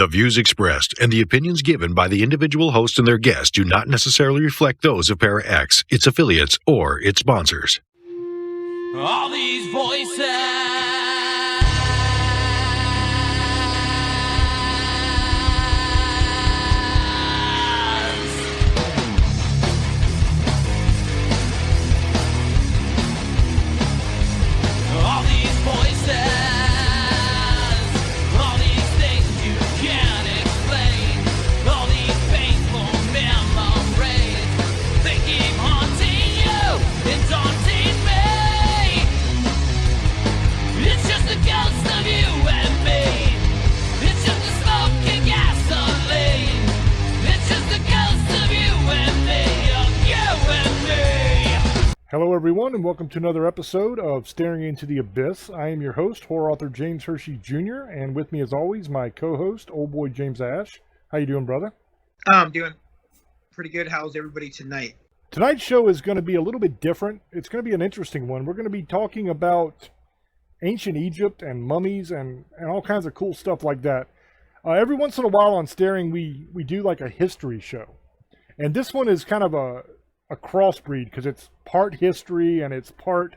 The views expressed and the opinions given by the individual host and their guests do not necessarily reflect those of Para-X, its affiliates, or its sponsors. All these voices. All these voices. All these things you can't explain. All these painful memories. They keep haunting you and daunting me. It's just the ghost of you and me. It's just the smoke and gasoline. It's just the ghost of you and me. Of you and me. Hello everyone, and welcome to another episode of Staring Into the Abyss. I am your host, horror author James Hershey Jr., and with me as always, my co-host, old boy James Ash. How you doing, brother? I'm doing pretty good. How's everybody tonight? Tonight's show is going to be a little bit different. It's going to be an interesting one. We're going to be talking about ancient Egypt and mummies and all kinds of cool stuff like that. Every once in a while on Staring, we do like a history show. And this one is kind of a crossbreed because it's part history and it's part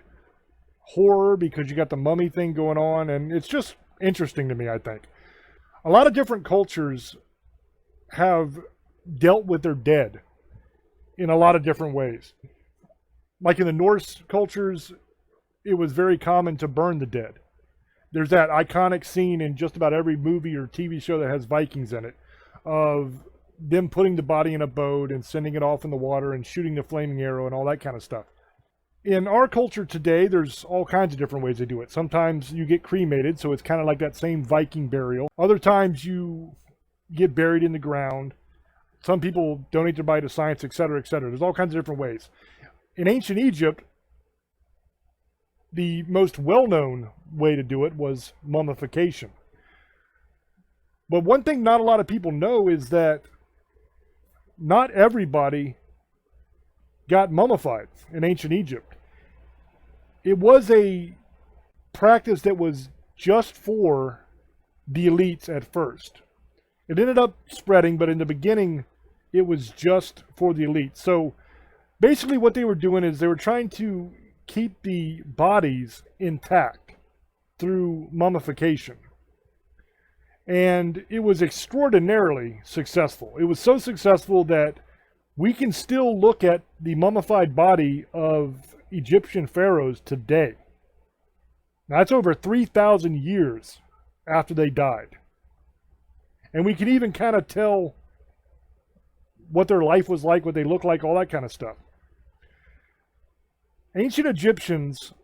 horror because you got the mummy thing going on, and it's just interesting to me, I think. A lot of different cultures have dealt with their dead in a lot of different ways. Like in the Norse cultures, it was very common to burn the dead. There's that iconic scene in just about every movie or TV show that has Vikings in it of them putting the body in a boat and sending it off in the water and shooting the flaming arrow and all that kind of stuff. In our culture today, there's all kinds of different ways they do it. Sometimes you get cremated, so it's kind of like that same Viking burial. Other times you get buried in the ground. Some people donate their body to science, etc., etc. There's all kinds of different ways. In ancient Egypt, the most well-known way to do it was mummification. But one thing not a lot of people know is that not everybody got mummified in ancient Egypt. It was a practice that was just for the elites at first. It ended up spreading, but in the beginning, it was just for the elites. So basically what they were doing is they were trying to keep the bodies intact through mummification. And it was extraordinarily successful. It was so successful that we can still look at the mummified body of Egyptian pharaohs today. Now, that's over 3,000 years after they died. And we can even kind of tell what their life was like, what they looked like, all that kind of stuff. Ancient Egyptians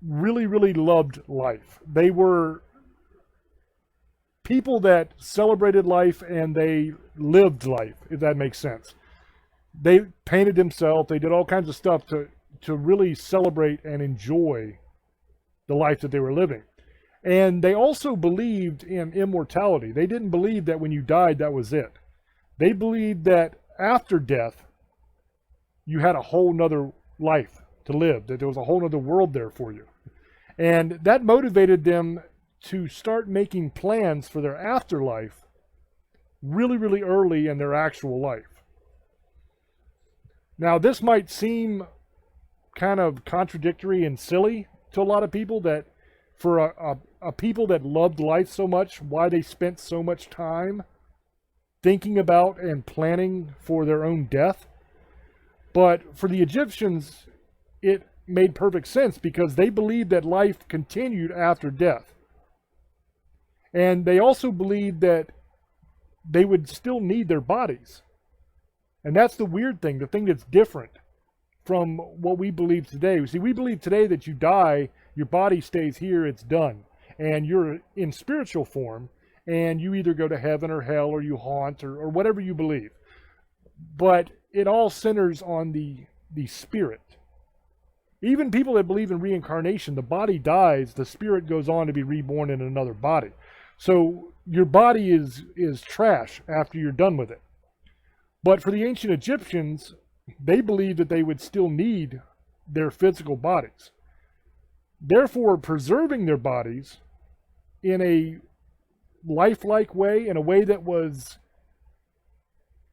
really, really loved life. They were people that celebrated life and they lived life, if that makes sense. They painted themselves, they did all kinds of stuff to really celebrate and enjoy the life that they were living. And they also believed in immortality. They didn't believe that when you died, that was it. They believed that after death, you had a whole nother life to live, that there was a whole nother world there for you. And that motivated them to start making plans for their afterlife really, really early in their actual life. Now, this might seem kind of contradictory and silly to a lot of people, that for a people that loved life so much, why they spent so much time thinking about and planning for their own death. But for the Egyptians, it made perfect sense because they believed that life continued after death. And they also believed that they would still need their bodies. And that's the weird thing, the thing that's different from what we believe today. See, we believe today that you die, your body stays here, it's done. And you're in spiritual form, and you either go to heaven or hell, or you haunt, or whatever you believe. But it all centers on the spirit. Even people that believe in reincarnation, the body dies, the spirit goes on to be reborn in another body. So your body is trash after you're done with it. But for the ancient Egyptians, they believed that they would still need their physical bodies. Therefore, preserving their bodies in a lifelike way, in a way that was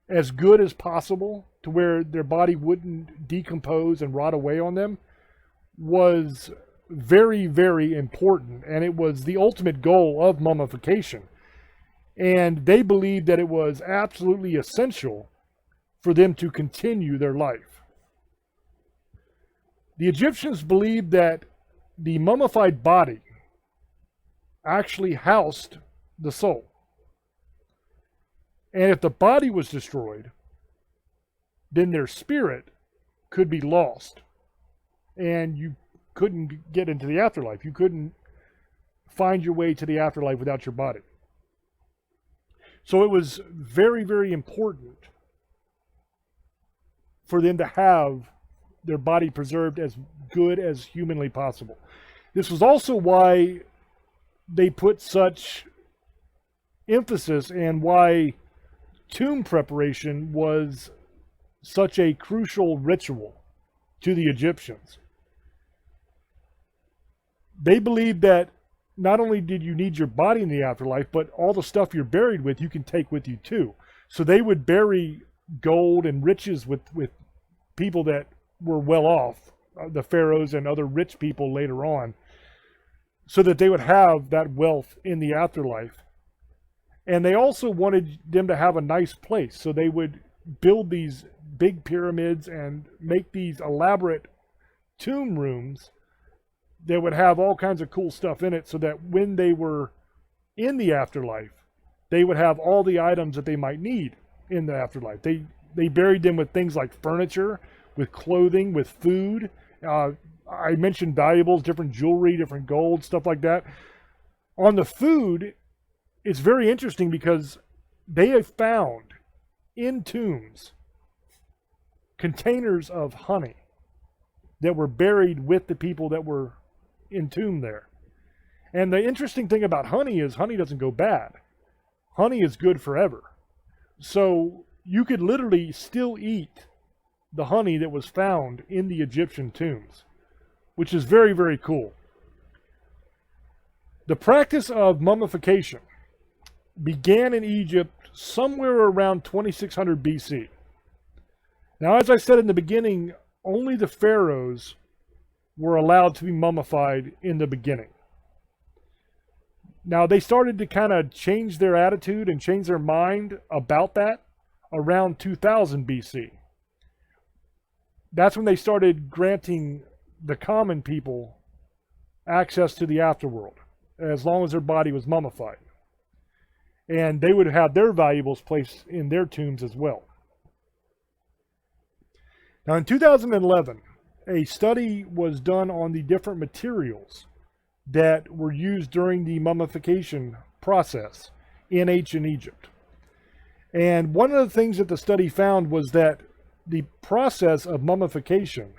as good as possible to where their body wouldn't decompose and rot away on them, was very, very important. And it was the ultimate goal of mummification. And they believed that it was absolutely essential for them to continue their life. The Egyptians believed that the mummified body actually housed the soul. And if the body was destroyed, then their spirit could be lost. And you couldn't get into the afterlife. You couldn't find your way to the afterlife without your body. So it was very, very important for them to have their body preserved as good as humanly possible. This was also why they put such emphasis and why tomb preparation was such a crucial ritual to the Egyptians. They believed that not only did you need your body in the afterlife, but all the stuff you're buried with, you can take with you too. So they would bury gold and riches with people that were well off, the pharaohs and other rich people later on, so that they would have that wealth in the afterlife. And they also wanted them to have a nice place, so they would build these big pyramids and make these elaborate tomb rooms that would have all kinds of cool stuff in it, so that when they were in the afterlife, they would have all the items that they might need in the afterlife. They buried them with things like furniture, with clothing, with food. I mentioned valuables, different jewelry, different gold, stuff like that. On the food, it's very interesting because they have found in tombs containers of honey that were buried with the people that were entombed there. And the interesting thing about honey is honey doesn't go bad. Honey is good forever. So you could literally still eat the honey that was found in the Egyptian tombs, which is very, very cool. The practice of mummification began in Egypt somewhere around 2600 BC. Now, as I said in the beginning, only the pharaohs were allowed to be mummified in the beginning. Now, they started to kind of change their attitude and change their mind about that around 2000 BC. That's when they started granting the common people access to the afterworld, as long as their body was mummified. And they would have their valuables placed in their tombs as well. Now, in 2011, a study was done on the different materials that were used during the mummification process in ancient Egypt. And one of the things that the study found was that the process of mummification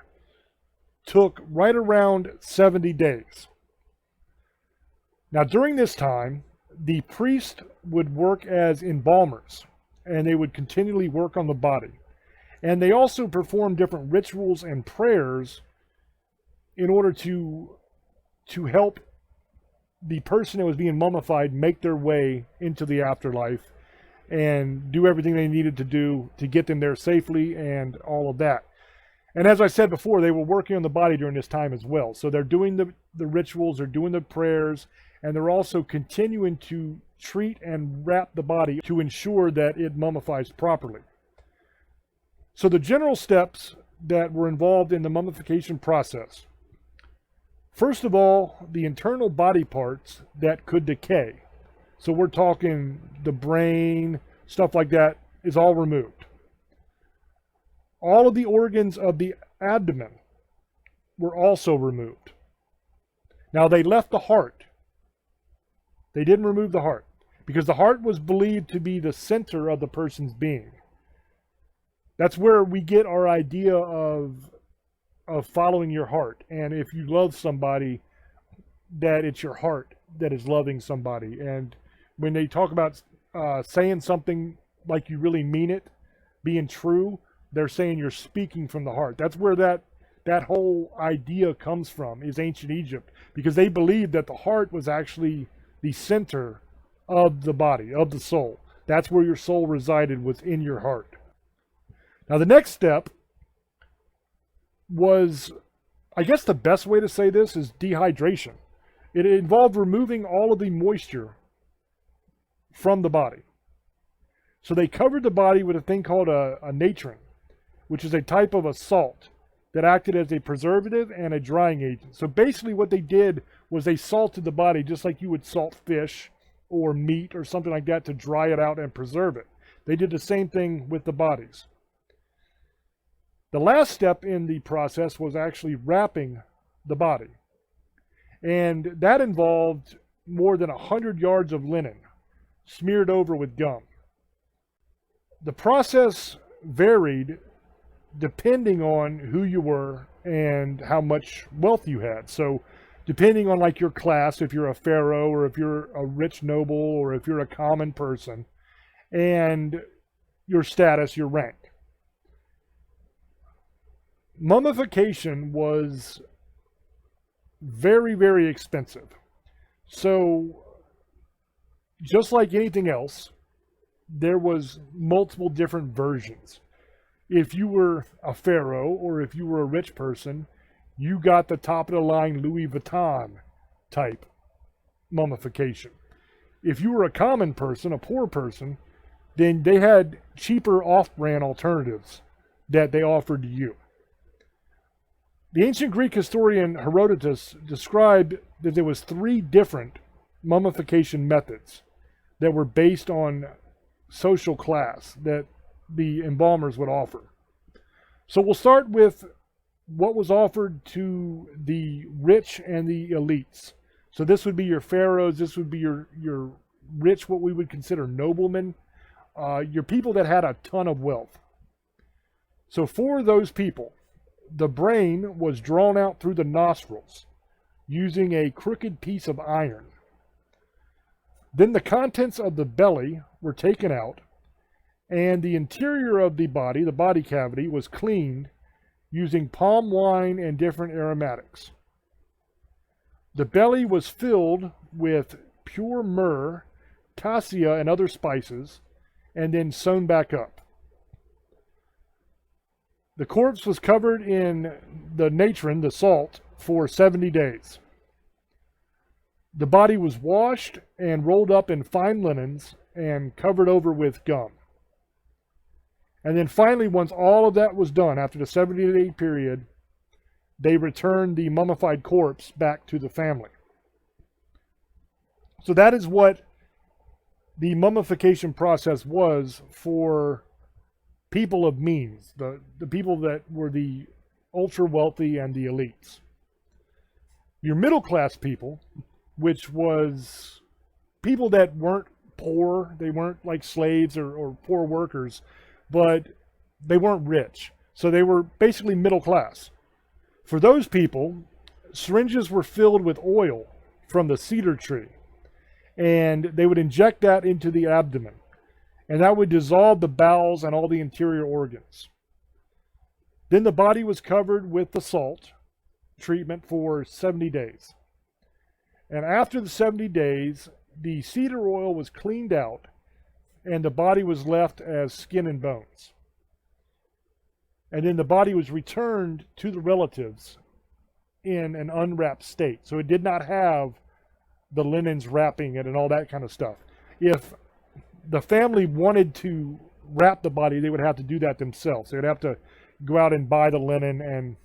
took right around 70 days. Now, during this time, the priest would work as embalmers, and they would continually work on the body. And they also performed different rituals and prayers in order to help the person that was being mummified make their way into the afterlife and do everything they needed to do to get them there safely and all of that. And as I said before, they were working on the body during this time as well. So they're doing the rituals, they're doing the prayers, and they're also continuing to treat and wrap the body to ensure that it mummifies properly. So the general steps that were involved in the mummification process. First of all, the internal body parts that could decay. So we're talking the brain, stuff like that, is all removed. All of the organs of the abdomen were also removed. Now, they left the heart. They didn't remove the heart, because the heart was believed to be the center of the person's being. That's where we get our idea of following your heart. And if you love somebody, that it's your heart that is loving somebody. And when they talk about saying something like you really mean it, being true, they're saying you're speaking from the heart. That's where that whole idea comes from, is ancient Egypt, because they believed that the heart was actually the center of the body, of the soul. That's where your soul resided, was in your heart. Now, the next step was, I guess the best way to say this is dehydration. It involved removing all of the moisture from the body. So they covered the body with a thing called a natron, which is a type of a salt that acted as a preservative and a drying agent. So basically what they did was they salted the body just like you would salt fish or meat or something like that to dry it out and preserve it. They did the same thing with the bodies. The last step in the process was actually wrapping the body. And that involved more than 100 yards of linen smeared over with gum. The process varied depending on who you were and how much wealth you had. So depending on like your class, if you're a pharaoh or if you're a rich noble or if you're a common person, and your status, your rank. Mummification was very, very expensive. So just like anything else, there was multiple different versions. If you were a pharaoh or if you were a rich person, you got the top of the line Louis Vuitton type mummification. If you were a common person, a poor person, then they had cheaper off-brand alternatives that they offered to you. The ancient Greek historian Herodotus described that there was 3 different mummification methods that were based on social class that the embalmers would offer. So we'll start with what was offered to the rich and the elites. So this would be your pharaohs, this would be your rich, what we would consider noblemen, your people that had a ton of wealth. So for those people, the brain was drawn out through the nostrils using a crooked piece of iron. Then the contents of the belly were taken out, and the interior of the body cavity, was cleaned using palm wine and different aromatics. The belly was filled with pure myrrh, cassia, and other spices, and then sewn back up. The corpse was covered in the natron, the salt, for 70 days. The body was washed and rolled up in fine linens and covered over with gum. And then finally, once all of that was done, after the 70-day period, they returned the mummified corpse back to the family. So that is what the mummification process was for people of means, the people that were the ultra wealthy and the elites. Your middle class people, which was people that weren't poor, they weren't like slaves or poor workers, but they weren't rich. So they were basically middle class. For those people, syringes were filled with oil from the cedar tree, and they would inject that into the abdomen, and that would dissolve the bowels and all the interior organs. Then the body was covered with the salt treatment for 70 days. And after the 70 days, the cedar oil was cleaned out, and the body was left as skin and bones. And then the body was returned to the relatives in an unwrapped state. So it did not have the linens wrapping it and all that kind of stuff. If the family wanted to wrap the body, they would have to do that themselves. They would have to go out and buy the linen and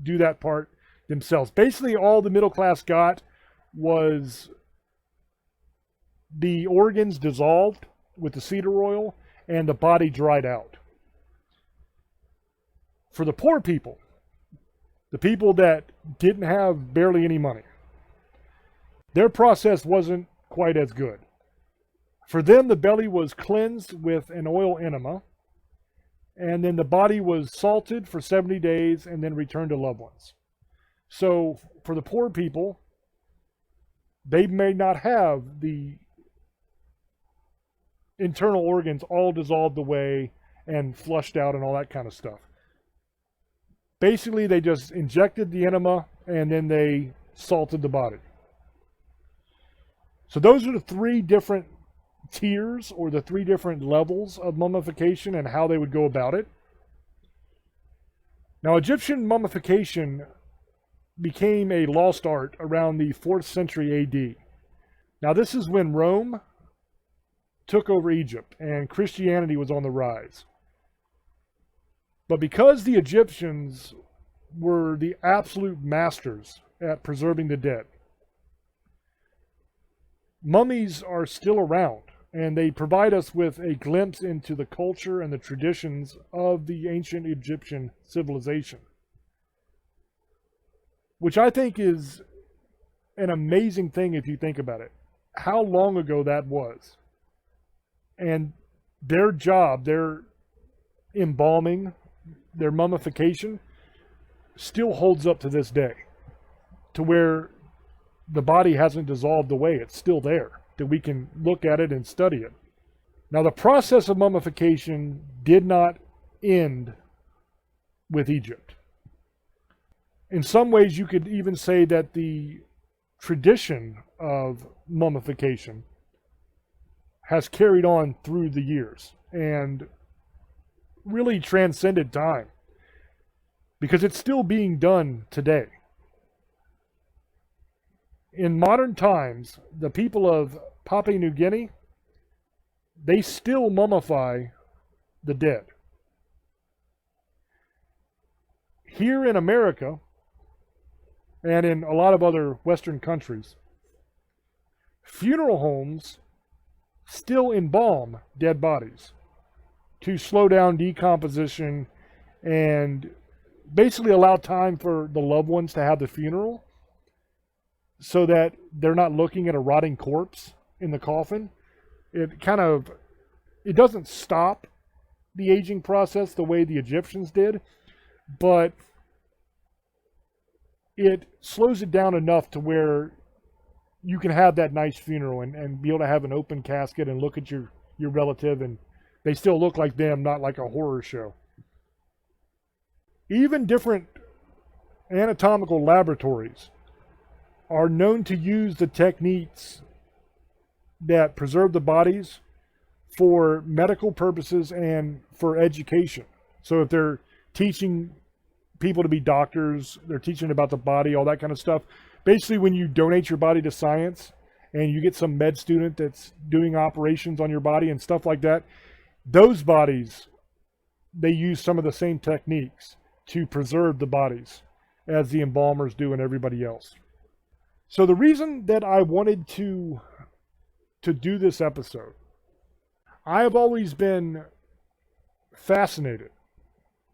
do that part themselves. Basically, all the middle class got was the organs dissolved with the cedar oil and the body dried out. For the poor people, the people that didn't have barely any money, their process wasn't quite as good. For them, the belly was cleansed with an oil enema, and then the body was salted for 70 days and then returned to loved ones. So for the poor people, they may not have the internal organs all dissolved away and flushed out and all that kind of stuff. Basically, they just injected the enema and then they salted the body. So those are the 3 different tiers or the 3 different levels of mummification and how they would go about it. Now, Egyptian mummification became a lost art around the 4th century AD. Now, this is when Rome took over Egypt and Christianity was on the rise. But because the Egyptians were the absolute masters at preserving the dead, mummies are still around, and they provide us with a glimpse into the culture and the traditions of the ancient Egyptian civilization, which I think is an amazing thing if you think about it. How long ago that was. And their job, their embalming, their mummification, still holds up to this day, to where the body hasn't dissolved away. It's still there, that we can look at it and study it. Now, the process of mummification did not end with Egypt. In some ways, you could even say that the tradition of mummification has carried on through the years and really transcended time, because it's still being done today. In modern times, the people of Papua New Guinea, they still mummify the dead. Here in America, and in a lot of other Western countries, funeral homes still embalm dead bodies to slow down decomposition and basically allow time for the loved ones to have the funeral, so that they're not looking at a rotting corpse in the coffin. It doesn't stop the aging process the way the Egyptians did, but it slows it down enough to where you can have that nice funeral and be able to have an open casket and look at your relative, and they still look like them, not like a horror show. Even different anatomical laboratories are known to use the techniques that preserve the bodies for medical purposes and for education. So if they're teaching people to be doctors, they're teaching about the body, all that kind of stuff. Basically, when you donate your body to science and you get some med student that's doing operations on your body and stuff like that, those bodies, they use some of the same techniques to preserve the bodies as the embalmers do and everybody else. So the reason that I wanted to do this episode, I have always been fascinated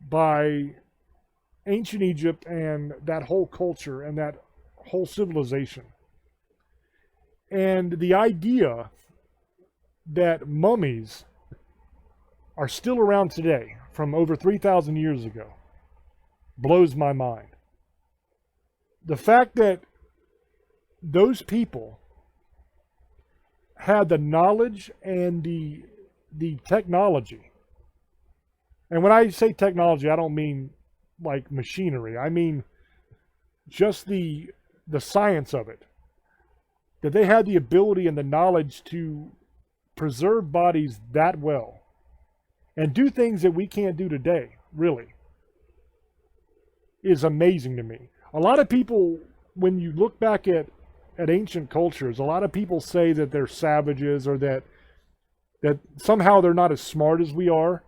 by ancient Egypt and that whole culture and that whole civilization. And the idea that mummies are still around today from over 3,000 years ago blows my mind. The fact that those people had the knowledge and the technology. And when I say technology, I don't mean like machinery. I mean just the science of it. That they had the ability and the knowledge to preserve bodies that well and do things that we can't do today, really, is amazing to me. A lot of people, when you look back at ancient cultures, a lot of people say that they're savages or that somehow they're not as smart as we are.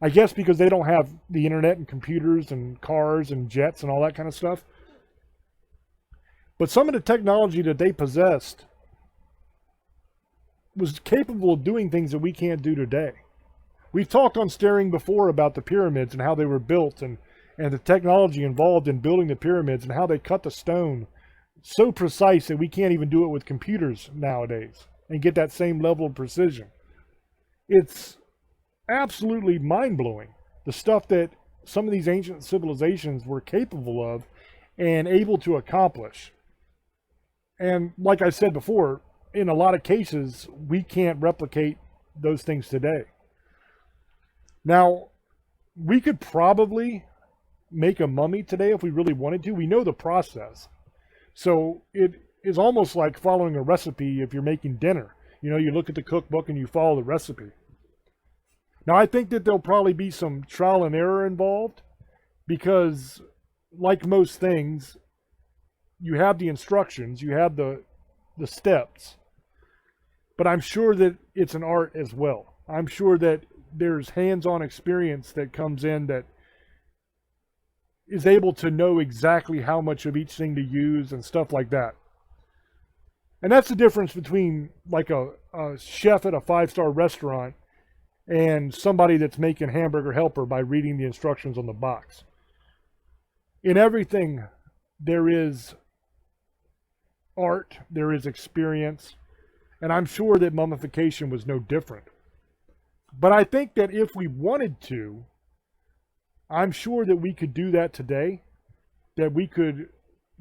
I guess because they don't have the internet and computers and cars and jets and all that kind of stuff. But some of the technology that they possessed was capable of doing things that we can't do today. We've talked on Staring before about the pyramids and how they were built and the technology involved in building the pyramids and how they cut the stone so precise that we can't even do it with computers nowadays and get that same level of precision. It's absolutely mind-blowing, the stuff that some of these ancient civilizations were capable of and able to accomplish. And like I said before, in a lot of cases, we can't replicate those things today. Now, we could probably make a mummy today if we really wanted to. We know the process. So it is almost like following a recipe if you're making dinner. You know, you look at the cookbook and you follow the recipe. Now, I think that there'll probably be some trial and error involved because, like most things, you have the instructions, you have the steps, but I'm sure that it's an art as well. I'm sure that there's hands-on experience that comes in that is able to know exactly how much of each thing to use and stuff like that. And that's the difference between like a chef at a 5-star restaurant and somebody that's making Hamburger Helper by reading the instructions on the box. In everything, there is art, there is experience, and I'm sure that mummification was no different. But I think that if we wanted to, I'm sure that we could do that today, that we could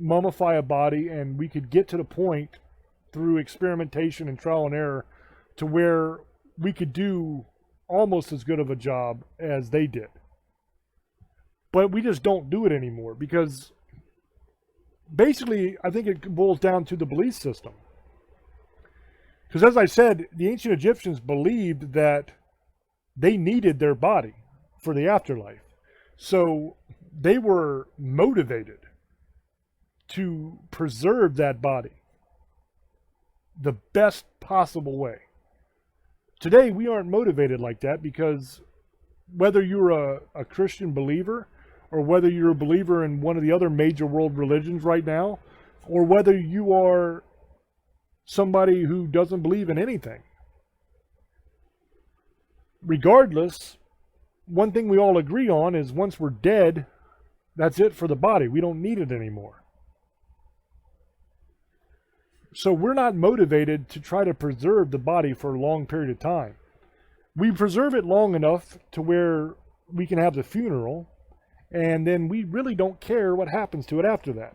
mummify a body and we could get to the point through experimentation and trial and error to where we could do almost as good of a job as they did. But we just don't do it anymore because basically I think it boils down to the belief system. Because as I said, the ancient Egyptians believed that they needed their body for the afterlife. So they were motivated to preserve that body the best possible way. Today, we aren't motivated like that because whether you're a Christian believer or whether you're a believer in one of the other major world religions right now, or whether you are somebody who doesn't believe in anything, regardless, one thing we all agree on is once we're dead, that's it for the body. We don't need it anymore. So we're not motivated to try to preserve the body for a long period of time. We preserve it long enough to where we can have the funeral, and then we really don't care what happens to it after that.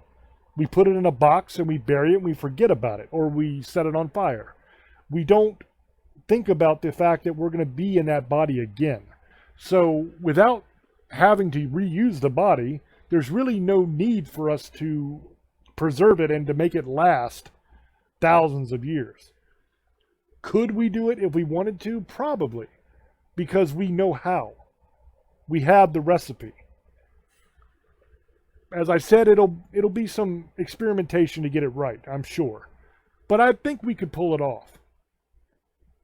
We put it in a box and we bury it and we forget about it, or we set it on fire. We don't think about the fact that we're going to be in that body again. So without having to reuse the body, there's really no need for us to preserve it and to make it last thousands of years. Could we do it if we wanted to? Probably, because we know how. We have the recipe. As I said, it'll be some experimentation to get it right, I'm sure. But I think we could pull it off.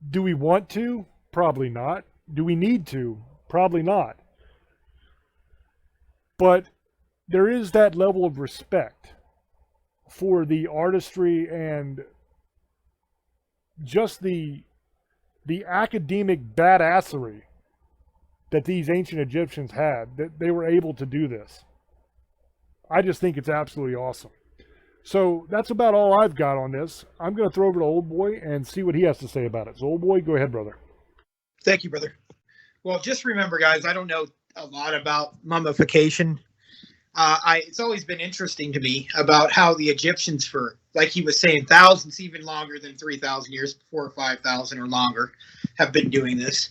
Do we want to? Probably not. Do we need to? Probably not. But there is that level of respect for the artistry and just the academic badassery that these ancient Egyptians had, that they were able to do this. I just think it's absolutely awesome. So that's about all I've got on this. I'm going to throw over to Old Boy and see what he has to say about it. So Old Boy, go ahead, brother. Thank you, brother. Well, just remember, guys, I don't know a lot about mummification. It's always been interesting to me about how the Egyptians, for, like he was saying, thousands, even longer than 3,000 years, 4,000 or 5,000 or longer, have been doing this.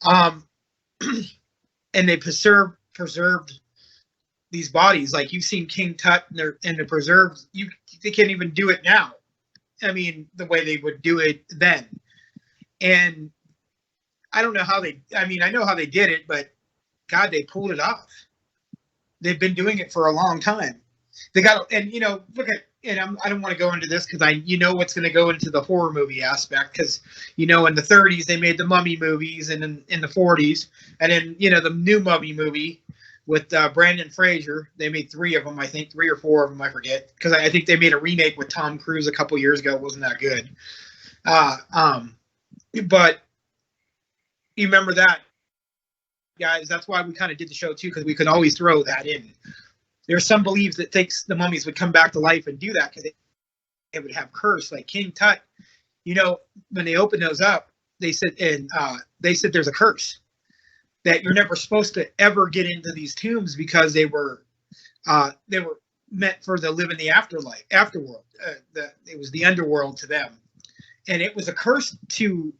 And they preserved these bodies. Like you've seen King Tut and the preserved. They can't even do it now. I mean, the way they would do it then. And I don't know how I know how they did it, but God, they pulled it off. They've been doing it for a long time. They got, and look at, and I don't want to go into this because what's going to go into the horror movie aspect, because in the 30s they made the Mummy movies, and in the 40s, and then the new Mummy movie with Brandon Fraser, they made 3 of them, I think 3 or 4 of them, I forget, because I think they made a remake with Tom Cruise a couple years ago. It wasn't that good. But you remember that, guys? That's why we kind of did the show too, because we could always throw that in. There's some beliefs that thinks the mummies would come back to life and do that because they would have curse, like King Tut. When they opened those up, they said there's a curse that you're never supposed to ever get into these tombs because they were meant for the live in the afterworld. It was the underworld to them, and it was a curse to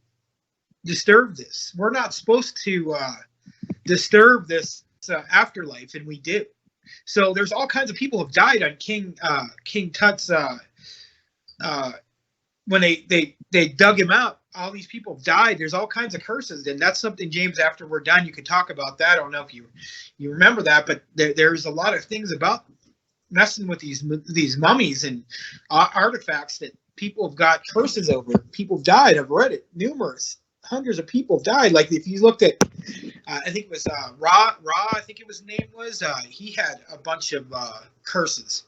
disturb this. We're not supposed to disturb this afterlife, and we do. So there's all kinds of people have died on King Tut's when they dug him out, all these people died. There's all kinds of curses, and that's something, James, after we're done, you can talk about that. I don't know if you remember that, but there's a lot of things about messing with these mummies and artifacts that people have got curses over. People have died. I've read it. Numerous hundreds of people have died. Like if you looked at, I think it was Ra. I think it was name was. He had a bunch of curses,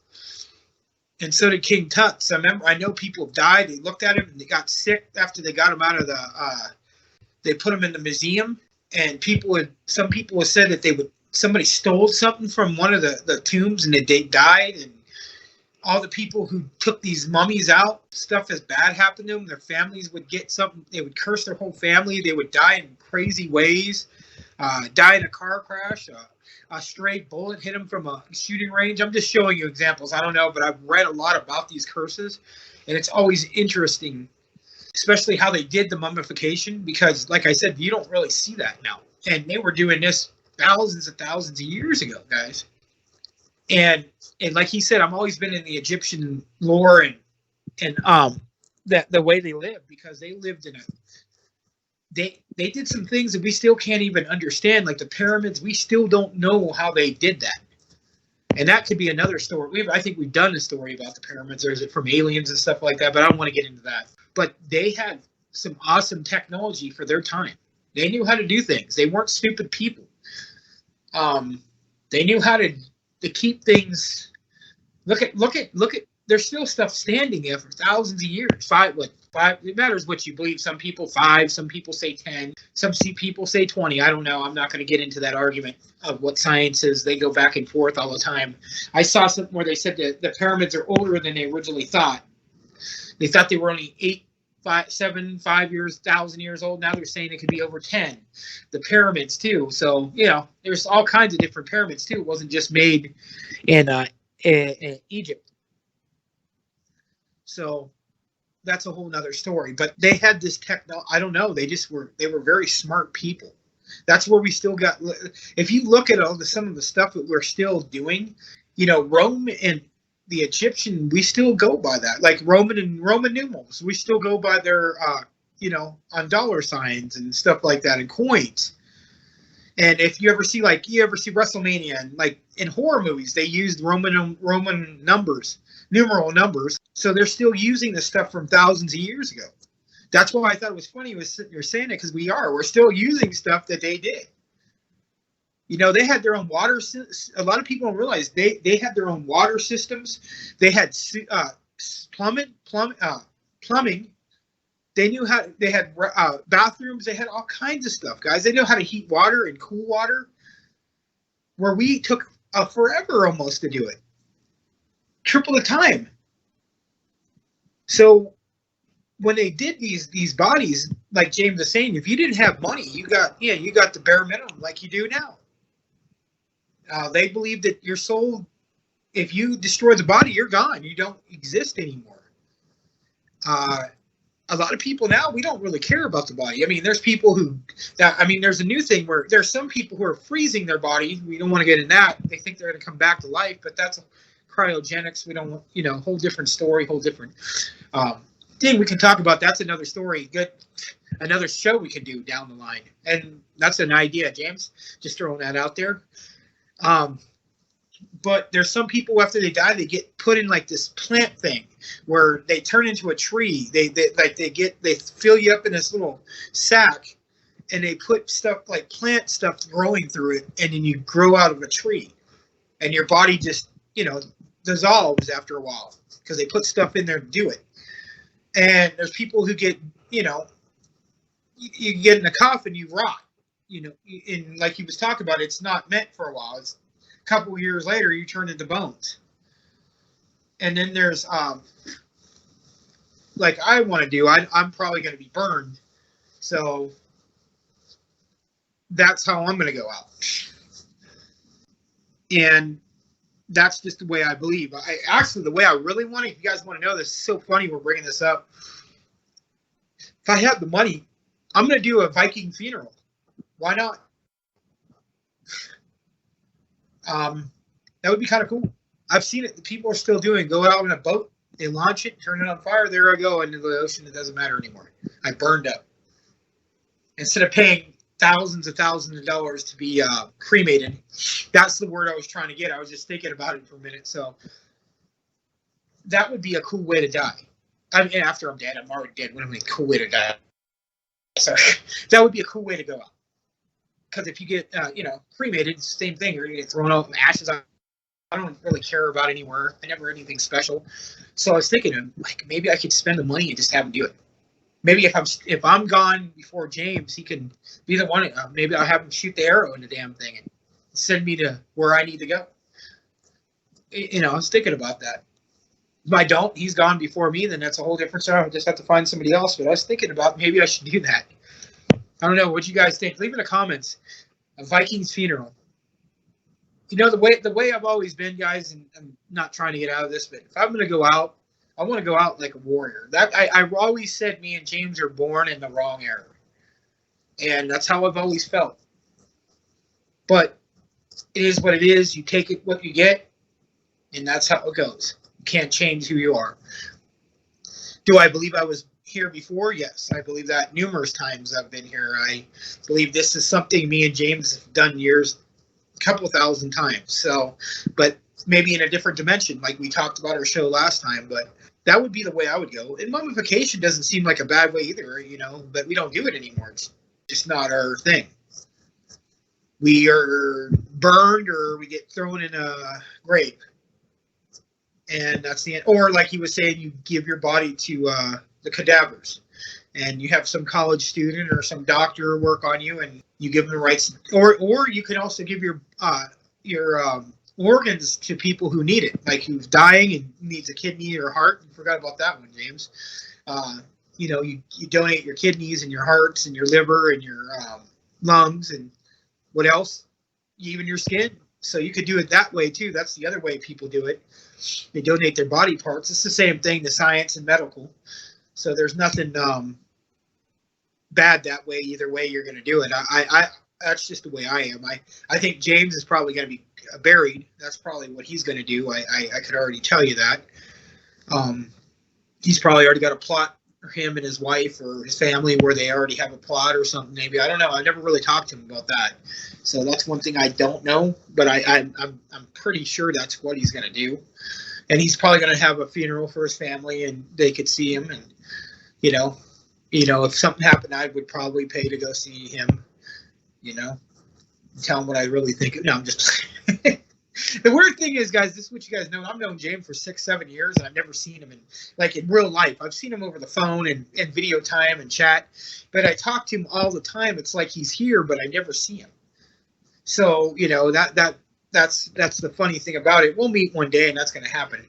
and so did King Tut. I know people have died. They looked at him and they got sick after they got him out of the. They put him in the museum, and some people have said that somebody stole something from one of the tombs and they died, and all the people who took these mummies out, stuff as bad happened to them. Their families would get something. They would curse their whole family. They would die in crazy ways. Die in a car crash. A stray bullet hit them from a shooting range. I'm just showing you examples. I don't know, but I've read a lot about these curses, and it's always interesting, especially how they did the mummification, because, like I said, you don't really see that now. And they were doing this thousands and thousands of years ago, guys. And like he said, I've always been in the Egyptian lore and that the way they lived, because they lived in they did some things that we still can't even understand, like the pyramids. We still don't know how they did that, and that could be another story. I think we've done a story about the pyramids, or is it from aliens and stuff like that? But I don't want to get into that. But they had some awesome technology for their time. They knew how to do things. They weren't stupid people. They knew how to keep things. Look at. There's still stuff standing there for thousands of years. Five. It matters what you believe. Some people 5. Some people say 10. Some people say 20. I don't know. I'm not going to get into that argument of what science is. They go back and forth all the time. I saw something where they said that the pyramids are older than they originally thought. They thought they were only 1,000 years old. Now they're saying it could be over 10. The pyramids too. So there's all kinds of different pyramids too. It wasn't just made in Egypt. So that's a whole nother story. But they had this I don't know. They were very smart people. That's where we still got. If you look at some of the stuff that we're still doing, Rome and the Egyptian, we still go by that. Like Roman numerals, we still go by their, on dollar signs and stuff like that, and coins. And if you ever see WrestleMania, and like in horror movies, they used Roman numbers, numeral numbers. So they're still using this stuff from thousands of years ago. That's why I thought it was funny you're saying it, because we're still using stuff that they did. They had their own water. A lot of people don't realize they had their own water systems. They had plumbing. They knew how. They had bathrooms. They had all kinds of stuff, guys. They know how to heat water and cool water, where we took forever almost to do it, triple the time. So when they did these bodies, like James was saying, if you didn't have money, you got the bare minimum, like you do now. They believe that your soul, if you destroy the body, you're gone. You don't exist anymore. A lot of people now, we don't really care about the body. I mean, there's people there's a new thing where there's some people who are freezing their body. We don't want to get in that. They think they're going to come back to life, but that's cryogenics. We don't want, whole different story, whole different thing we can talk about. That's another story. Good. Another show we can do down the line. And that's an idea, James. Just throwing that out there. But there's some people, after they die, they get put in like this plant thing where they turn into a tree. They fill you up in this little sack, and they put stuff like plant stuff growing through it, and then you grow out of a tree, and your body just dissolves after a while because they put stuff in there to do it. And there's people who get you get in a coffin, you rot. And like he was talking about, it's not meant for a while. It's a couple of years later, you turn into bones. And then there's, like I want to do, I'm probably going to be burned. So that's how I'm going to go out. And that's just the way I believe. Actually, the way I really want it, if you guys want to know, this is so funny we're bringing this up. If I have the money, I'm going to do a Viking funeral. Why not? That would be kind of cool. I've seen it. People are still doing. Go out on a boat They launch it, turn it on fire. There I go into the ocean. It doesn't matter anymore. I burned up. Instead of paying thousands of dollars to be cremated, that's the word I was trying to get. I was just thinking about it for a minute. So that would be a cool way to die. I mean, after I'm dead, I'm already dead. What do I mean, cool way to die? Sorry, that would be a cool way to go out. Because if you get, cremated, it's the same thing. You're gonna get thrown out in ashes. I don't really care about anywhere. I never anything special. So I was thinking, like, maybe I could spend the money and just have him do it. Maybe if I'm gone before James, he can be the one. Maybe I'll have him shoot the arrow in the damn thing and send me to where I need to go. I was thinking about that. If I don't, he's gone before me, then that's a whole different story. I just have to find somebody else. But I was thinking about maybe I should do that. I don't know. What you guys think? Leave in the comments. A Viking's funeral. The way I've always been, guys, and I'm not trying to get out of this, but if I'm going to go out, I want to go out like a warrior. That I always said me and James are born in the wrong era. And that's how I've always felt. But it is what it is. You take it what you get, and that's how it goes. You can't change who you are. Do I believe I was here before? Yes, I believe that numerous times I've been here. I believe this is something me and James have done a couple thousand times. So, but maybe in a different dimension, like we talked about our show last time. But that would be the way I would go. And mummification doesn't seem like a bad way either, but we don't do it anymore. It's just not our thing. We are burned or we get thrown in a grave. And that's the end. Or like he was saying, you give your body to the cadavers, and you have some college student or some doctor work on you, and you give them the rights. Or you can also give your organs to people who need it, like who's dying and needs a kidney or heart. You forgot about that one, James. You donate your kidneys and your hearts and your liver and your lungs and what else? Even your skin. So you could do it that way too. That's the other way people do it. They donate their body parts. It's the same thing, the science and medical. So there's nothing bad that way. Either way you're going to do it. I that's just the way I am. I think James is probably going to be buried. That's probably what he's going to do. I could already tell you that. He's probably already got a plot for him and his wife or his family where they already have a plot or something. Maybe, I don't know. I never really talked to him about that. So that's one thing I don't know, but I'm pretty sure that's what he's going to do. And he's probably going to have a funeral for his family, and they could see him. And if something happened, I would probably pay to go see him. Tell him what I really think. No, I'm just. The weird thing is, guys, this is what you guys know. I've known James for 6-7 years, and I've never seen him in real life. I've seen him over the phone and video time and chat, but I talk to him all the time. It's like he's here, but I never see him. So that's the funny thing about it. We'll meet one day, and that's going to happen.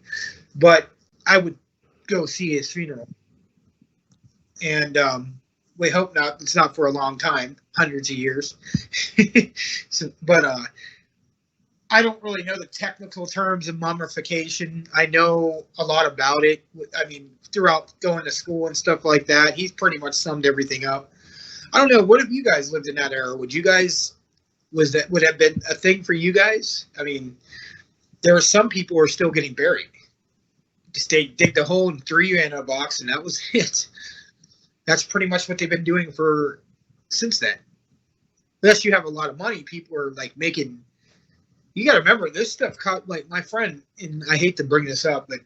But I would go see his funeral, and we hope not. It's not for a long time, hundreds of years. But I don't really know the technical terms of mummification. I know a lot about it. I mean, throughout going to school and stuff like that, he's pretty much summed everything up. I don't know. What if you guys lived in that era? Would have been a thing for you guys? I mean, there are some people who are still getting buried. Just dig the hole and threw you in a box, and that was it. That's pretty much what they've been doing since then. Unless you have a lot of money, people are like making. You got to remember, this stuff like my friend, and I hate to bring this up, but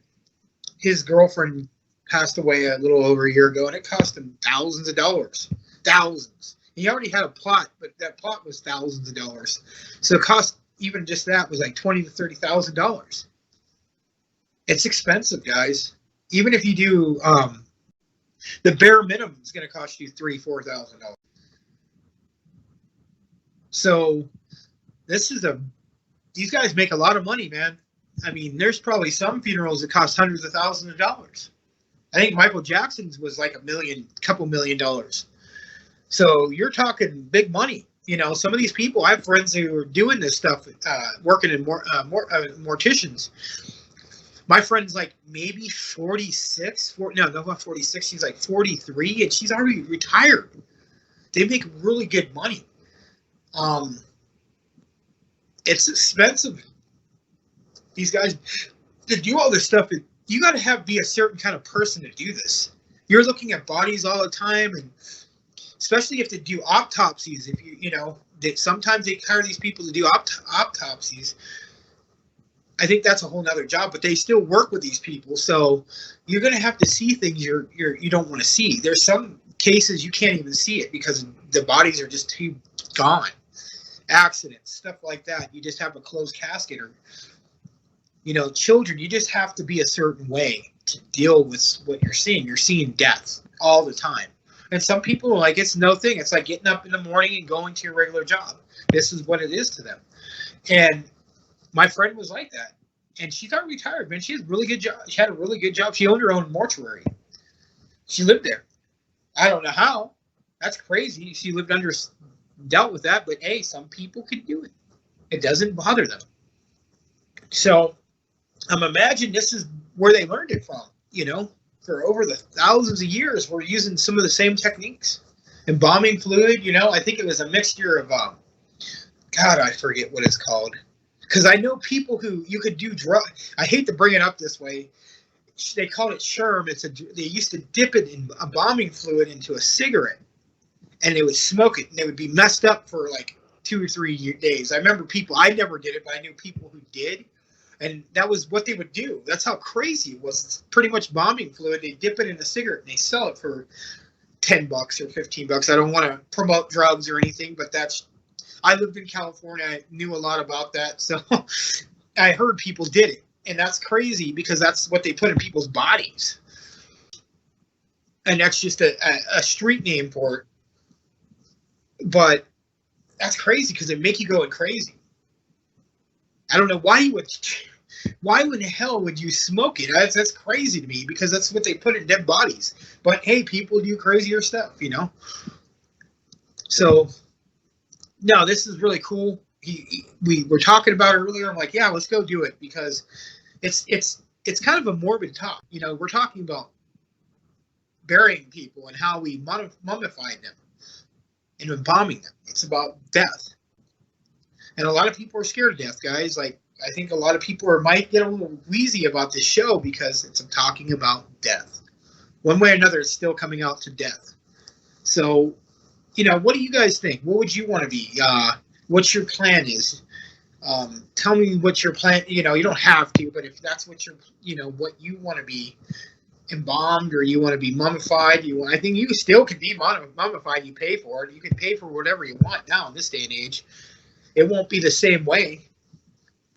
his girlfriend passed away a little over a year ago, and it cost him thousands of dollars. Thousands. He already had a plot, but that plot was thousands of dollars. So it cost, even just that was like $20,000 to $30,000. It's expensive, guys. Even if you do, the bare minimum is going to cost you $3,000 to $4,000. So these guys make a lot of money, man. I mean, there's probably some funerals that cost hundreds of thousands of dollars. I think Michael Jackson's was like couple $1 million. So you're talking big money. Some of these people, I have friends who are doing this stuff, working in morticians. My friend's like maybe 46. No, not 46. She's like 43, and she's already retired. They make really good money. It's expensive. These guys to do all this stuff. you got to be a certain kind of person to do this. You're looking at bodies all the time, and especially if they do autopsies. If you know, sometimes they hire these people to do autopsies. I think that's a whole nother job, but they still work with these people. So you're going to have to see things you don't want to see. There's some cases you can't even see it because the bodies are just too gone. Accidents, stuff like that. You just have a closed casket, or, you know, children, you just have to be a certain way to deal with what you're seeing. You're seeing death all the time. And some people are like, it's no thing. It's like getting up in the morning and going to your regular job. This is what it is to them. And my friend was like that. And she got retired, man. She has a really good job. She had a really good job. She owned her own mortuary. She lived there. I don't know how. That's crazy. She dealt with that. But hey, some people can do it. It doesn't bother them. So imagine this is where they learned it from. You know, for over the thousands of years, we're using some of the same techniques. Embalming fluid, you know, I think it was a mixture of, God, I forget what it's called. Because I know people who you could do I hate to bring it up this way. They called it sherm. They used to dip it in embalming fluid into a cigarette, and they would smoke it, and they would be messed up for like 2 or 3 days. I remember people. I never did it, but I knew people who did, and that was what they would do. That's how crazy it was. It's pretty much embalming fluid. They dip it in a cigarette, and they sell it for $10 or $15. I don't want to promote drugs or anything, but I lived in California. I knew a lot about that. So I heard people did it. And that's crazy because that's what they put in people's bodies. And that's just a street name for it. But that's crazy because it make you going crazy. I don't know why in the hell would you smoke it? That's crazy to me because that's what they put in dead bodies. But hey, people do crazier stuff, you know? So, no, this is really cool. We were talking about it earlier. I'm like, yeah, let's go do it because it's kind of a morbid talk. You know, we're talking about burying people and how we mummified them and embalming them. It's about death. And a lot of people are scared of death, guys. Like, I think a lot of people might get a little wheezy about this show because it's talking about death. One way or another, it's still coming out to death. So, you know, what do you guys think? What would you want to be? What your plan is? Tell me what your plan. You know, you don't have to, but if that's what what you want to be embalmed or you want to be mummified, I think you still can be mummified. You pay for it. You can pay for whatever you want now in this day and age. It won't be the same way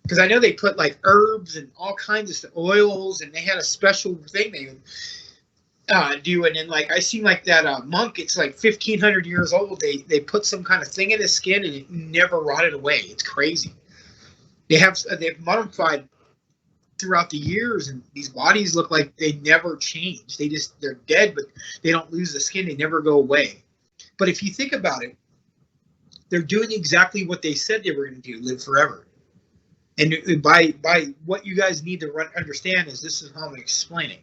because I know they put like herbs and all kinds of oils, and they had a special thing they would do. And then like I seen like that monk. It's like 1,500 years old. They put some kind of thing in his skin, and it never rotted away. It's crazy. They've mummified throughout the years, and these bodies look like they never change. They're dead, but they don't lose the skin. They never go away. But if you think about it, they're doing exactly what they said they were going to do, live forever. And by what you guys need to understand is this is how I'm explaining.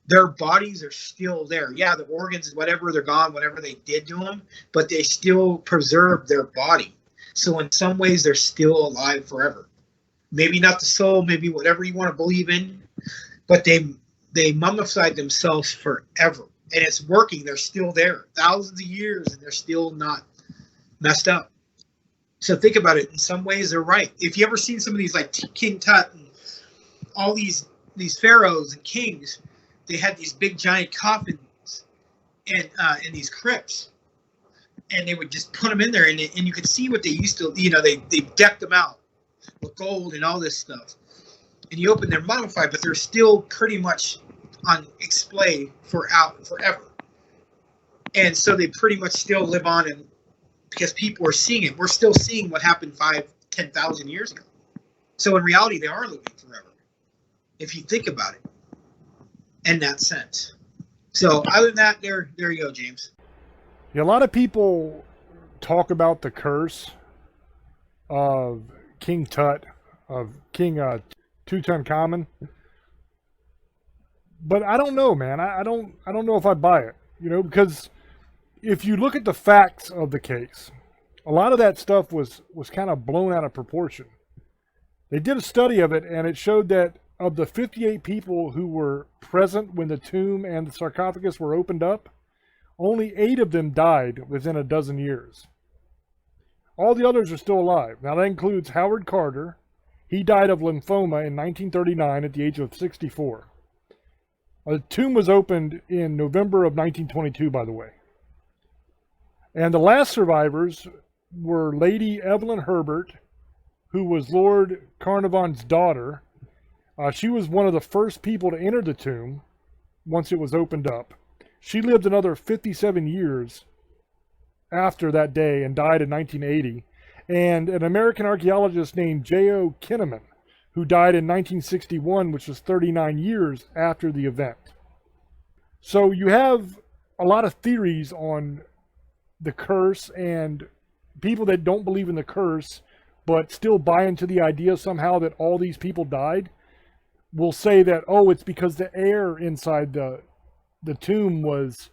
Their bodies are still there. Yeah, the organs, whatever, they're gone, whatever they did to them, but they still preserve their body. So in some ways, they're still alive forever. Maybe not the soul, maybe whatever you want to believe in, but they mummified themselves forever. And it's working. They're still there. Thousands of years, and they're still not messed up. So think about it. In some ways, they're right. If you ever seen some of these, like King Tut and all these pharaohs and kings, they had these big giant coffins and in these crypts. And they would just put them in there, and you could see what they used to, they decked them out with gold and all this stuff. And you open, they're mummified, but they're still pretty much on display forever. And so they pretty much still live on, and because people are seeing it, we're still seeing what happened 5,000-10,000 years ago. So in reality, they are living forever, if you think about it in that sense. So other than that, there you go, James. Yeah, a lot of people talk about the curse of King Tut, of King Tutankhamun, but I don't know, man. I don't know if I buy it, because if you look at the facts of the case, a lot of that stuff was kind of blown out of proportion. They did a study of it, and it showed that of the 58 people who were present when the tomb and the sarcophagus were opened up, only 8 of them died within a dozen years. All the others are still alive. Now that includes Howard Carter. He died of lymphoma in 1939 at the age of 64. The tomb was opened in November of 1922, by the way. And the last survivors were Lady Evelyn Herbert, who was Lord Carnarvon's daughter. She was one of the first people to enter the tomb once it was opened up. She lived another 57 years after that day and died in 1980. And an American archaeologist named J.O. Kinnaman, who died in 1961, which was 39 years after the event. So you have a lot of theories on the curse, and people that don't believe in the curse but still buy into the idea somehow that all these people died will say that, oh, it's because the air inside the tomb was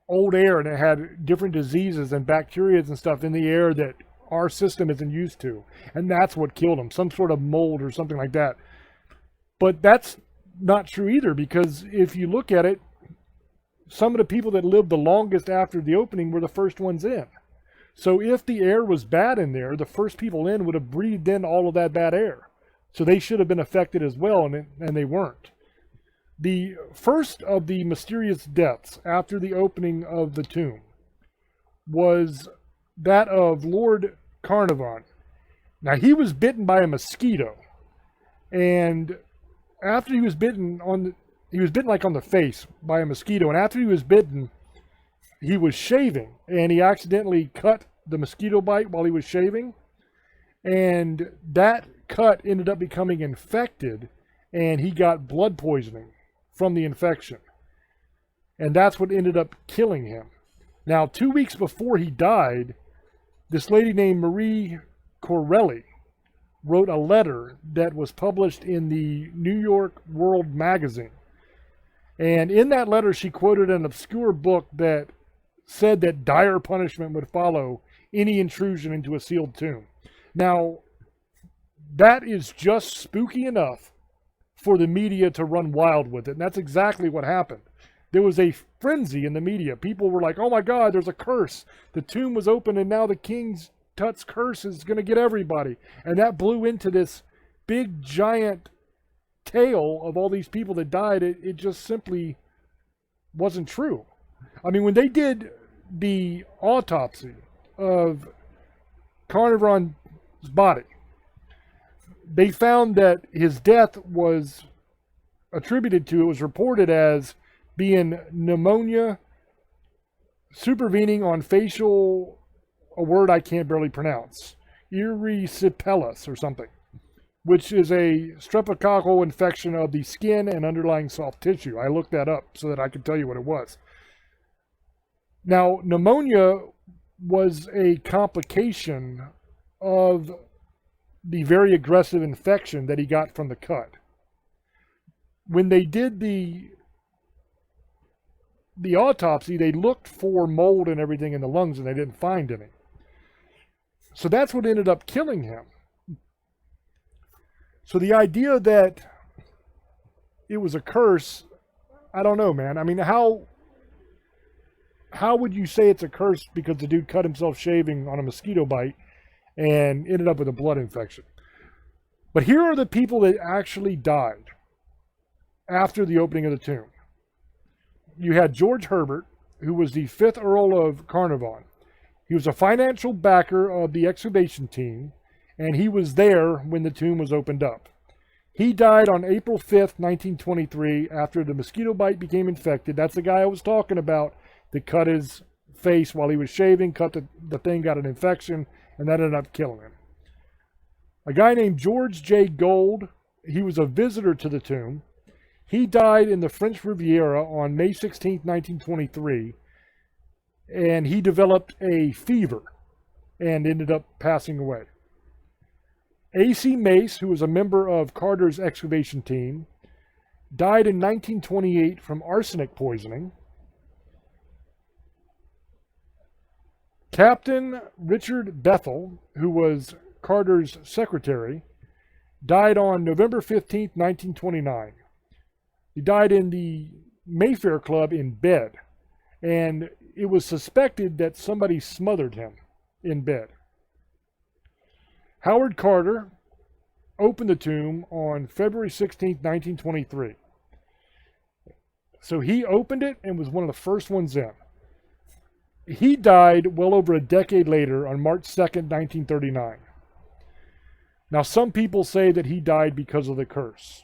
old air and it had different diseases and bacteria and stuff in the air that our system isn't used to. And that's what killed them, some sort of mold or something like that. But that's not true either, because if you look at it, some of the people that lived the longest after the opening were the first ones in. So if the air was bad in there, the first people in would have breathed in all of that bad air. So they should have been affected as well, and they weren't. The first of the mysterious deaths after the opening of the tomb was that of Lord Carnarvon. Now, he was bitten by a mosquito, and after he was bitten like on the face by a mosquito, and after he was bitten, he was shaving, and he accidentally cut the mosquito bite while he was shaving, and that cut ended up becoming infected, and he got blood poisoning from the infection. And that's what ended up killing him. Now, 2 weeks before he died, this lady named Marie Corelli wrote a letter that was published in the New York World magazine. And in that letter, she quoted an obscure book that said that dire punishment would follow any intrusion into a sealed tomb. Now, that is just spooky enough for the media to run wild with it. And that's exactly what happened. There was a frenzy in the media. People were like, oh my God, there's a curse. The tomb was open and now the King's Tut's curse is going to get everybody. And that blew into this big, giant tale of all these people that died. It just simply wasn't true. I mean, when they did the autopsy of Carnarvon's body, they found that his death was attributed to, it was reported as being pneumonia supervening on facial, a word I can't barely pronounce, erysipelas or something, which is a streptococcal infection of the skin and underlying soft tissue. I looked that up so that I could tell you what it was. Now, pneumonia was a complication of the very aggressive infection that he got from the cut. When they did the autopsy, they looked for mold and everything in the lungs, and they didn't find any. So that's what ended up killing him. So the idea that it was a curse, I don't know, man. I mean, how would you say it's a curse because the dude cut himself shaving on a mosquito bite and ended up with a blood infection? But here are the people that actually died after the opening of the tomb. You had George Herbert, who was the 5th Earl of Carnarvon. He was a financial backer of the excavation team, and he was there when the tomb was opened up. He died on April 5th, 1923, after the mosquito bite became infected. That's the guy I was talking about that cut his face while he was shaving, cut the thing, got an infection, and that ended up killing him. A guy named George J. Gold, he was a visitor to the tomb. He died in the French Riviera on May 16, 1923, and he developed a fever and ended up passing away. A.C. Mace, who was a member of Carter's excavation team, died in 1928 from arsenic poisoning. Captain Richard Bethel, who was Carter's secretary, died on November 15th, 1929. He died in the Mayfair Club in bed, and it was suspected that somebody smothered him in bed. Howard Carter opened the tomb on February 16th, 1923. So he opened it and was one of the first ones in. He died well over a decade later on March 2nd, 1939. Now, some people say that he died because of the curse.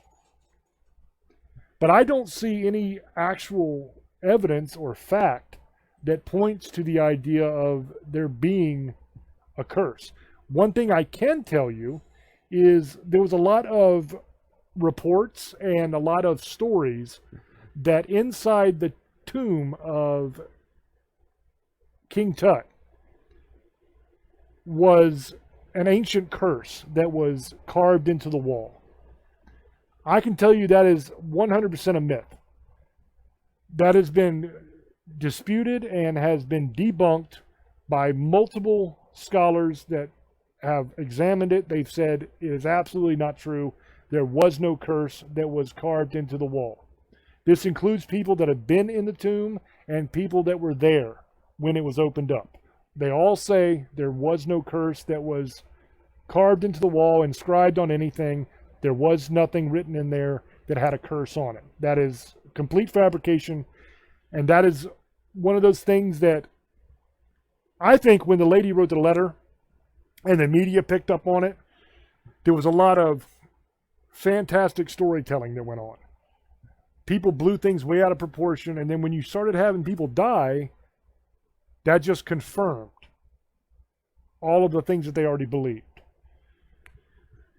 But I don't see any actual evidence or fact that points to the idea of there being a curse. One thing I can tell you is there was a lot of reports and a lot of stories that inside the tomb of King Tut was an ancient curse that was carved into the wall. I can tell you that is 100% a myth. That has been disputed and has been debunked by multiple scholars that have examined it. They've said it is absolutely not true. There was no curse that was carved into the wall. This includes people that have been in the tomb and people that were there when it was opened up. They all say there was no curse that was carved into the wall, inscribed on anything. There was nothing written in there that had a curse on it. That is complete fabrication, and that is one of those things that I think when the lady wrote the letter and the media picked up on it, there was a lot of fantastic storytelling that went on. People blew things way out of proportion, and then when you started having people die, that just confirmed all of the things that they already believed.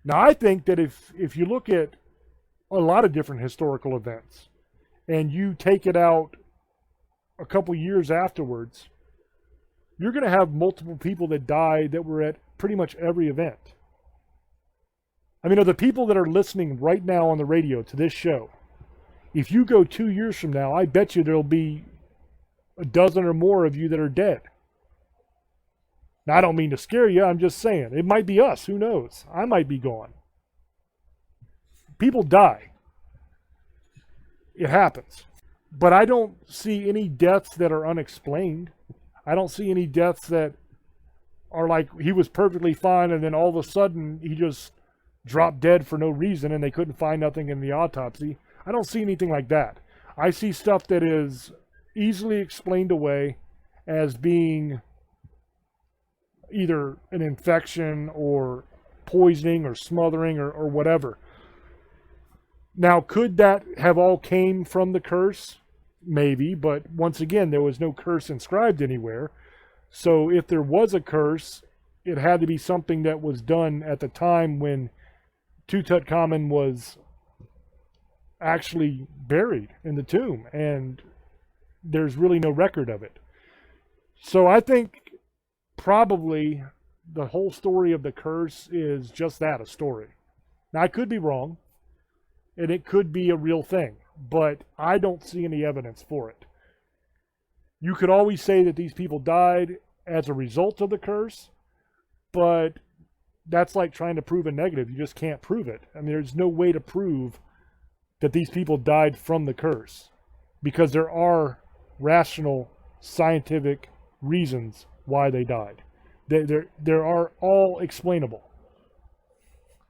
Now, I think that if you look at a lot of different historical events and you take it out a couple years afterwards, you're going to have multiple people that die that were at pretty much every event. I mean, of the people that are listening right now on the radio to this show, if you go 2 years from now, I bet you there'll be a dozen or more of you that are dead. Now, I don't mean to scare you. I'm just saying. It might be us. Who knows? I might be gone. People die. It happens. But I don't see any deaths that are unexplained. I don't see any deaths that are like he was perfectly fine and then all of a sudden he just dropped dead for no reason and they couldn't find nothing in the autopsy. I don't see anything like that. I see stuff that is easily explained away as being either an infection or poisoning or smothering or whatever. Now, could that have all came from the curse? Maybe, but once again, there was no curse inscribed anywhere. So if there was a curse, it had to be something that was done at the time when Tutankhamun was actually buried in the tomb, and there's really no record of it. So I think probably the whole story of the curse is just that, a story. Now, I could be wrong, and it could be a real thing, but I don't see any evidence for it. You could always say that these people died as a result of the curse, but that's like trying to prove a negative. You just can't prove it. I mean, there's no way to prove that these people died from the curse, because there are rational, scientific reasons why they died. There are all explainable.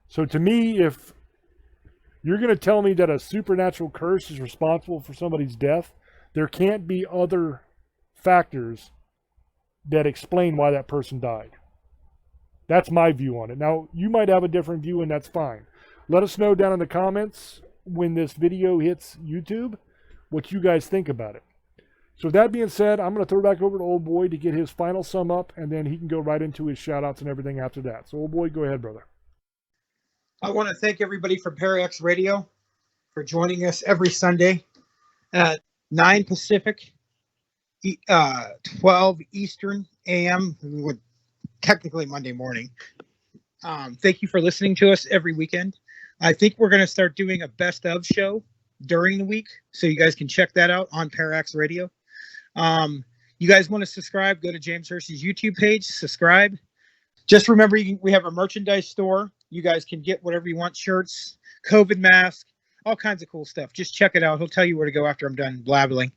So to me, if you're going to tell me that a supernatural curse is responsible for somebody's death, there can't be other factors that explain why that person died. That's my view on it. Now, you might have a different view, and that's fine. Let us know down in the comments when this video hits YouTube what you guys think about it. So with that being said, I'm going to throw it back over to Old Boy to get his final sum up, and then he can go right into his shout-outs and everything after that. So, Old Boy, go ahead, brother. I want to thank everybody from Parax Radio for joining us every Sunday at 9 Pacific, 12 Eastern AM, technically Monday morning. Thank you for listening to us every weekend. I think we're going to start doing a best of show during the week, so you guys can check that out on Parax Radio. You guys want to subscribe, go to James Hersey's YouTube page, subscribe. Just remember, we have a merchandise store. You guys can get whatever you want, shirts, COVID mask, all kinds of cool stuff. Just check it out. He'll tell you where to go after I'm done blabbling.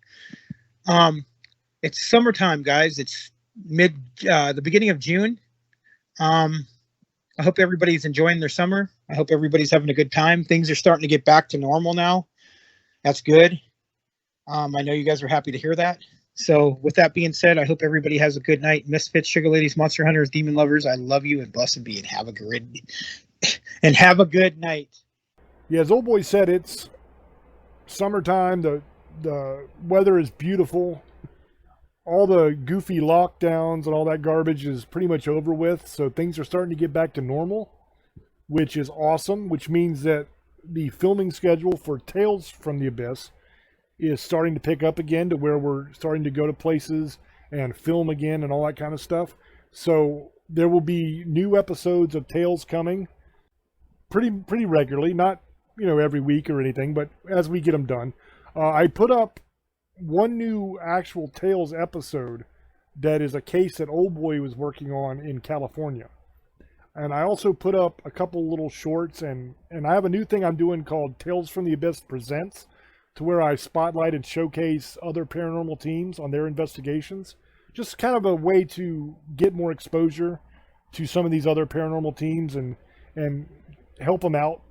It's summertime, guys. It's the beginning of June. I hope everybody's enjoying their summer. I hope everybody's having a good time. Things are starting to get back to normal now. That's good. I know you guys are happy to hear that. So with that being said, I hope everybody has a good night. Misfits, Sugar Ladies, Monster Hunters, Demon Lovers, I love you and blessed be and have a good night. Yeah, as old boy said, it's summertime. The weather is beautiful. All the goofy lockdowns and all that garbage is pretty much over with. So things are starting to get back to normal, which is awesome, which means that the filming schedule for Tales from the Abyss is starting to pick up again to where we're starting to go to places and film again and all that kind of stuff. So there will be new episodes of Tales coming pretty regularly, not, every week or anything, but as we get them done. I put up one new actual Tales episode that is a case that Old Boy was working on in California. And I also put up a couple little shorts, and I have a new thing I'm doing called Tales from the Abyss Presents, to where I spotlight and showcase other paranormal teams on their investigations. Just kind of a way to get more exposure to some of these other paranormal teams and help them out,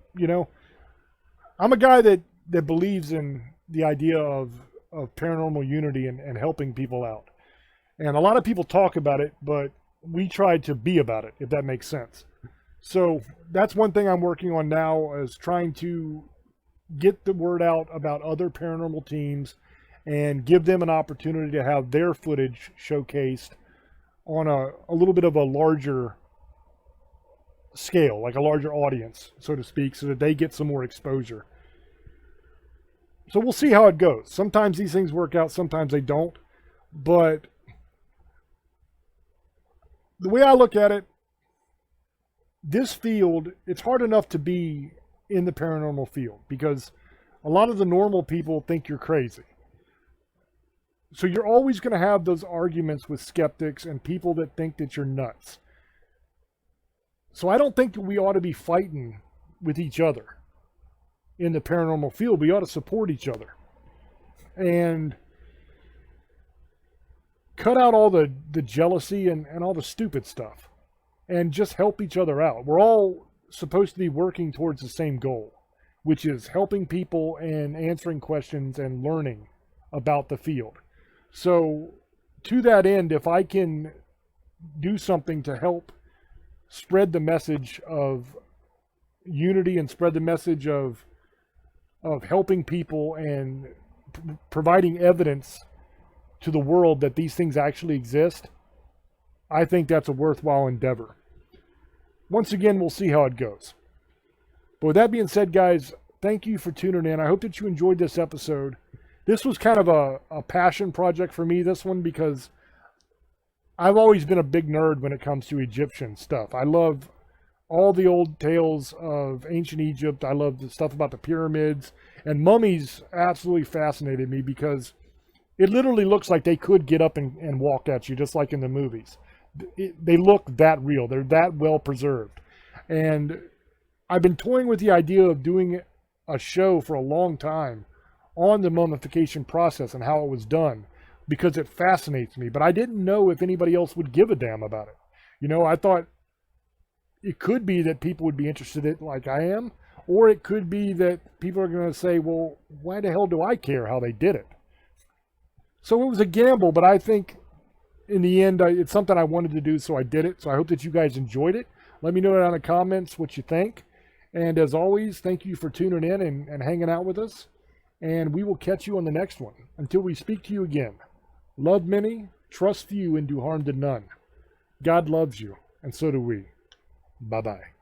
I'm a guy that believes in the idea of paranormal unity and helping people out. And a lot of people talk about it, but we try to be about it, if that makes sense. So that's one thing I'm working on now, is trying to get the word out about other paranormal teams and give them an opportunity to have their footage showcased on a little bit of a larger scale, like a larger audience, so to speak, so that they get some more exposure. So we'll see how it goes. Sometimes these things work out, sometimes they don't. But the way I look at it, this field, it's hard enough to be in the paranormal field because a lot of the normal people think you're crazy. So you're always going to have those arguments with skeptics and people that think that you're nuts. So I don't think that we ought to be fighting with each other in the paranormal field. We ought to support each other and cut out all the jealousy and all the stupid stuff and just help each other out. We're all supposed to be working towards the same goal, which is helping people and answering questions and learning about the field. So to that end, if I can do something to help spread the message of unity and spread the message of helping people and providing evidence to the world that these things actually exist, I think that's a worthwhile endeavor. Once again, we'll see how it goes. But with that being said, guys, thank you for tuning in. I hope that you enjoyed this episode. This was kind of a passion project for me, this one, because I've always been a big nerd when it comes to Egyptian stuff. I love all the old tales of ancient Egypt. I love the stuff about the pyramids. And mummies absolutely fascinated me because it literally looks like they could get up and walk at you, just like in the movies. They look that real. They're that well preserved. And I've been toying with the idea of doing a show for a long time on the mummification process and how it was done, because it fascinates me. But I didn't know if anybody else would give a damn about it. I thought it could be that people would be interested in it like I am, or it could be that people are going to say, well, why the hell do I care how they did it? So it was a gamble, but I think in the end, it's something I wanted to do, so I did it. So I hope that you guys enjoyed it. Let me know down in the comments what you think. And as always, thank you for tuning in and hanging out with us. And we will catch you on the next one. Until we speak to you again, love many, trust few, and do harm to none. God loves you, and so do we. Bye-bye.